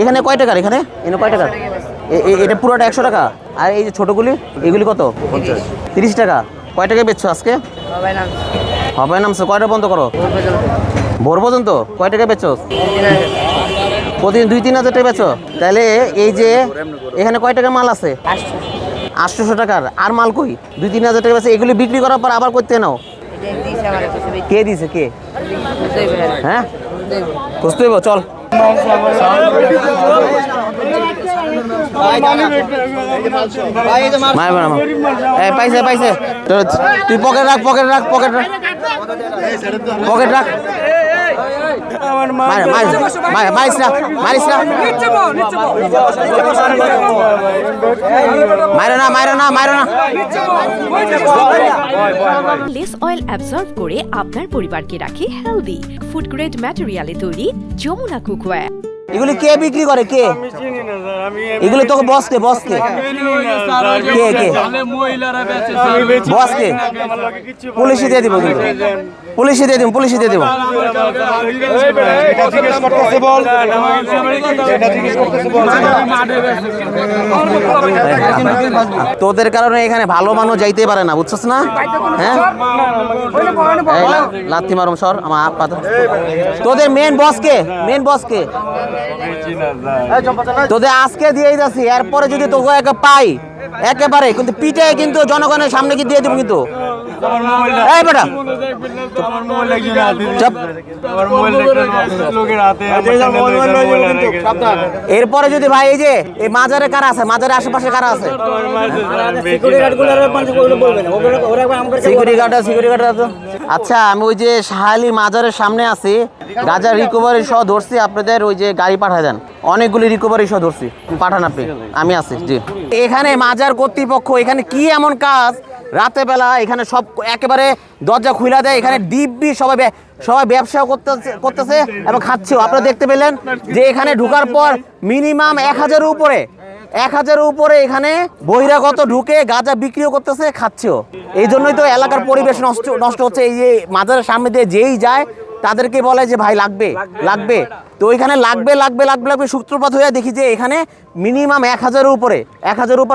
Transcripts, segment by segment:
এখানে কয় টাকার? এখানে কয় টাকার? এটা পুরোটা 100 টাকা। আর এই যে ছোটগুলি, এগুলি কত? 30 টাকা। কয় টাকায় বেচছো আজকে? হবে নামছো কয়টা বন্ধ করো? ভোর পর্যন্ত। কয় টাকায় বেচছো? প্রতিদিন 2-3 হাজার টাকা বেচো? তাহলে এই যে এখানে কয় টাকার মাল আছে? 800 টাকার। আর মাল কই? 2-3 হাজার টাকা বেচে এগুলি বিক্রি করার পর আবার করতে নাও। কে দিছে? কে? হ্যাঁ, খুঁজতে হইব। চল। পাইছে পাইছে। তুই পকেট রাখ, পকেট রাখ, পকেট রাখ, পকেট রাখ। মারিস না, মারিস না, মারো না, মারো না, মারো না। লেস অয়েল অ্যাবজর্ব করে আপনার পরিবারকে রাখে হেলদি। ফুড গ্রেড ম্যাটেরিয়ালে তৈরি যমুনা কুকওয়্যার। এগুলি কে বিক্রি করে? কে? এগুলি তোকে বসকে, বসকে কে কে বসকে পুলিশে দিয়ে দিব, কিন্তু পুলিশে দিয়ে দিব, পুলিশে দিয়ে দিব। তোদের কারণে এখানে ভালো মানুষ যাইতে পারে না, বুঝছস না? হ্যাঁ, লাথি মারুম সর আমার হাত পাতা। তোদের মেন বসকে, মেন বসকে তোদের আজকে দিয়ে যাচ্ছি। এরপরে যদি তোকে একে পাই একেবারে কিন্তু পিঠে কিন্তু জনগণের সামনে কি দিয়ে দিব কিন্তু। এই বেটা এরপরে যদি ভাই এই যে এই মাজারে কারা আছে, মাজারের আশেপাশে কারা আছে? Security guard, security guard. আচ্ছা, আমি ওই যে শাহালি মাজারের সামনে আছি, গাঁজা রিকভারি সহ ধরছি। আপনাদের ওই যে গাড়ি পাঠা দেন, অনেকগুলি রিকভারি সহ ধরছি, পাঠান আপনি। আমি আছি জি। এখানে মাজার কর্তৃপক্ষ এখানে কি এমন কাজ? রাতে বেলা এখানে সব একেবারে দরজা খুলে দেয়, এখানে দিব্যি সবাই ব্যবসা করতেছে এবং খাচ্ছেও। আপনারা দেখতে পেলেন যে এখানে ঢোকার পর মিনিমাম 1000-এর উপরে এখানে বহিরাগত ঢুকে গাঁজা বিক্রিও করতেছে, খাচ্ছেও। এই জন্যই তো এলাকার পরিবেশ নষ্ট হচ্ছে। এই যে মাজারের সামনে দিয়ে যেই যায় তাদেরকে বলে যে ভাই লাগবে লাগবে, তো ওইখানে লাগবে লাগবে লাগবে লাগবে সূত্রপাত হয়ে দেখি যে এখানে মিনিমাম 1000-এর উপরে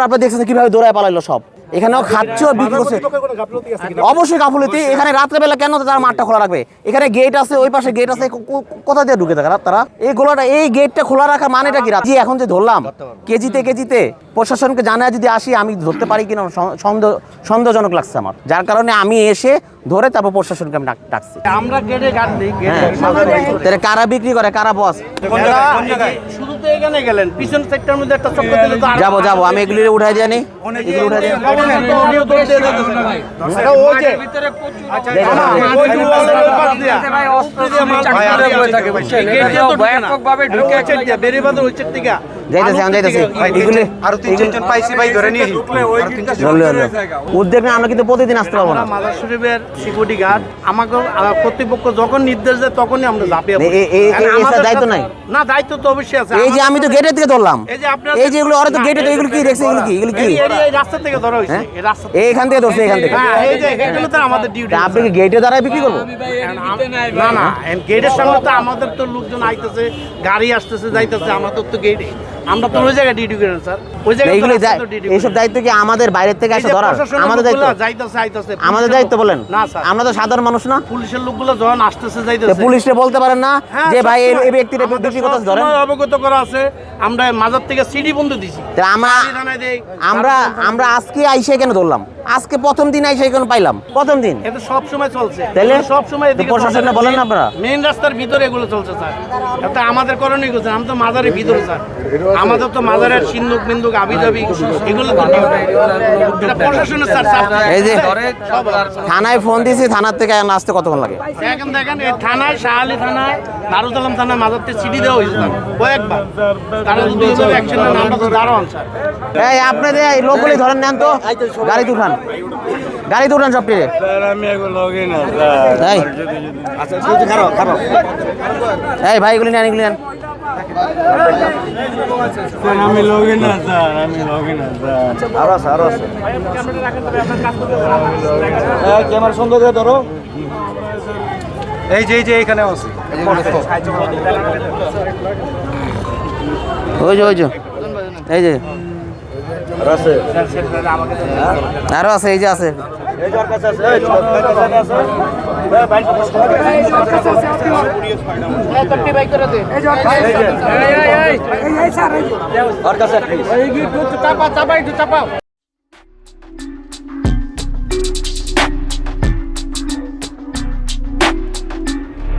আপনারা দেখছেন কিভাবে দৌড়ায় পালাইলো সব। এখানেও খাচ্ছেও বিক্রি করছে। অবশ্যই গাফুলতি। এখানে রাত্রেবেলা কেন তারা মাঠটা খোলা রাখবে? এখানে গেট আছে, ওই পাশে গেট আছে, কোথা দিয়ে ঢুকে থাকে তারা? এই গেটটা খোলা রাখার মানেটা কি? রাত এখন যে ধরলাম কেজিতে প্রশাসনকে জানায় যদি আসি, আমি ধরতে পারি কিনা সন্দেহজনক লাগছে আমার, যার কারণে আমি এসে ধরে তারপর প্রশাসনকে আমি ডাকছি। আমরা গেটে গার্ড দিই। তাহলে কারা বিক্রি করে, কারা বস? শুধু তো এখানে গেলেন, পিছন সেক্টরের মধ্যে একটা চক্কর দিলে তো যাবো আমি এগুলি উঠাই দিয়ে নি। এগুলি উঠাই দিয়ে উদ্যোগ আমরা কিন্তু প্রতিদিন আসতে পারবো না। মাজার শরীফের সিকিউরিটি গার্ড আমাকে কর্তৃপক্ষ যখন নির্দেশ দেয় তখনই আমরা ঝাঁপিয়ে পড়ি। দায়িত্ব নাই না, দায়িত্ব তো অবশ্যই আছে। এই যে আমি তো গেটের থেকে ধরলাম, এই যে এগুলো ওরা তো গেটে, এগুলো কি দেখছে? এগুলো কি এই রাস্তা থেকে ধরা হয়েছে, এই রাস্তা এইখান থেকে ধরছে, এখান থেকে। হ্যাঁ, এই যে এগুলো তো আমাদের ডিউটি। আপনি কি গেটে দাঁড়ায় বিক্রি করবো? না, গেটের সামনে তো আমাদের তো লোকজন আইতেছে, গাড়ি আসতেছে যাইতেছে, আমাদের তো গেটে, আমরা তো ওই জায়গায় ডিউটি করেন স্যার। ওই জায়গায় এইসব দায়িত্ব কি আমাদের বাইরের থেকে এসে ধরার? আমাদের দায়িত্ব, আমাদের দায়িত্ব বলেন না স্যার। আমরা তো সাধারণ মানুষ না? পুলিশের লোকগুলো যখন আসতেছে যাইতেছে, পুলিশে বলতে পারেন না যে ভাই এই ব্যক্তিটা বিক্রি করতেছে, ধরেন। অবগত করা আছে, আমরা মাজার থেকে সিডি বন্ধ দিছি। আমরা আজকে আইসে কেন ধরলাম? আজকে প্রথম দিন আইসে কেন পাইলাম? প্রথম দিন এটা সব সময় চলছে। তাহলে সব সময় এদিকে প্রশাসন বলেন না আপনারা? মেইন রাস্তার ভিতরে এগুলো চলছে স্যার। এটা আমাদের করণীয় কিছু, আমি তো মাজারের ভিতরে স্যার, আমাদের তো মাজারের সিন্ধুক বিন্দুক আবিদাবি এগুলো তো প্রশাসনের স্যার। এই যে থানায় ফোন দিয়েছি, থানার থেকে আসতে কতক্ষণ লাগে? দেখেন এই থানায়, শাহালি থানায়, দারুসালাম থানায় মাজার থেকে সিডি দেওয়া হয়েছে কয়েকবার। তারা যদি অ্যাকশন নেন আমরা তো দাঁড়ান স্যার। এই আপনাদের এই লোকগুলি ধরেন, নেন তো, গাড়ি উঠান, গাড়ি উঠান সব টিরে। এই ভাই এগুলি নেন, এগুলি নেন। আমি লগই না স্যার, আমি লগই না স্যার। আরো আছে, আরো আছে। ক্যামেরা সুন্দর করে ধরো। এই যে এখানে আছে ওই যে এই যে আরো আছে এই যে আছে চাপা একটু চাপাও